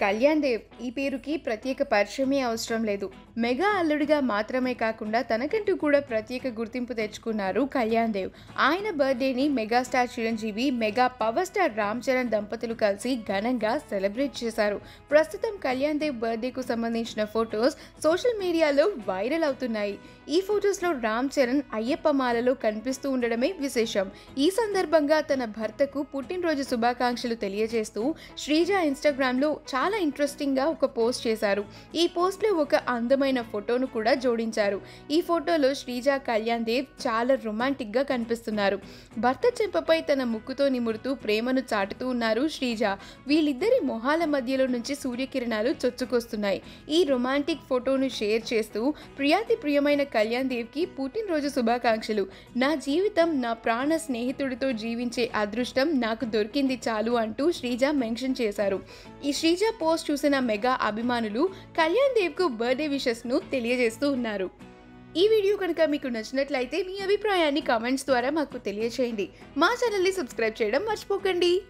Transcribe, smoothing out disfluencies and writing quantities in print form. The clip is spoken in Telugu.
కళ్యాణ్ దేవ్ ఈ పేరుకి ప్రత్యేక పరిచయమే అవసరం లేదు. మెగా అల్లుడిగా మాత్రమే కాకుండా తనకంటూ కూడా ప్రత్యేక గుర్తింపు తెచ్చుకున్నారు కళ్యాణ్ దేవ్. ఆయన బర్త్డేని megastar Chiranjeevi, mega power star Ram Charan దంపతులు కలిసి ఘనంగా సెలబ్రేట్ చేశారు. ప్రస్తుతం కళ్యాణ్ దేవ్ బర్త్డేకు సంబంధించిన ఫొటోస్ సోషల్ మీడియాలో వైరల్ అవుతున్నాయి. ఈ ఫొటోస్లో రామ్ చరణ్ అయ్యప్ప మాలలో కనిపిస్తూ ఉండడమే విశేషం. ఈ సందర్భంగా తన భర్తకు పుట్టినరోజు శుభాకాంక్షలు తెలియజేస్తూ శ్రీజ ఇన్స్టాగ్రామ్లో చాలా ఇంట్రెస్టింగ్గా ఒక పోస్ట్ చేశారు. ఈ పోస్ట్లో ఒక అందమైన ఫోటోను కూడా జోడించారు. ఈ ఫోటోలో శ్రీజ, కళ్యాణ్ దేవ్ చాలా రొమాంటిక్గా కనిపిస్తున్నారు. భర్త చెంపపై తన ముక్కుతో నిమురుతూ ప్రేమను చాటుతూ ఉన్నారు శ్రీజ. వీళ్ళిద్దరి మొహాల మధ్యలో నుంచి సూర్యకిరణాలు చొచ్చుకొస్తున్నాయి. ఈ రొమాంటిక్ ఫోటోను షేర్ చేస్తూ ప్రియాతి ప్రియమైన కళ్యాణ్ దేవ్కి పుట్టినరోజు శుభాకాంక్షలు. నా జీవితం నా ప్రాణ స్నేహితుడితో జీవించే అదృష్టం నాకు దొరికింది చాలు అంటూ శ్రీజ మెన్షన్ చేశారు. ఈ శ్రీజ పోస్ట్ చూసిన మెగా అభిమానులు కళ్యాణ్ దేవ్కు బర్త్డే విషెస్ను తెలియజేస్తూ ఉన్నారు. ఈ వీడియో కనుక మీకు నచ్చినట్లయితే మీ అభిప్రాయాన్ని కామెంట్స్ ద్వారా మాకు తెలియజేయండి. మా ఛానల్ని సబ్స్క్రైబ్ చేయడం మర్చిపోకండి.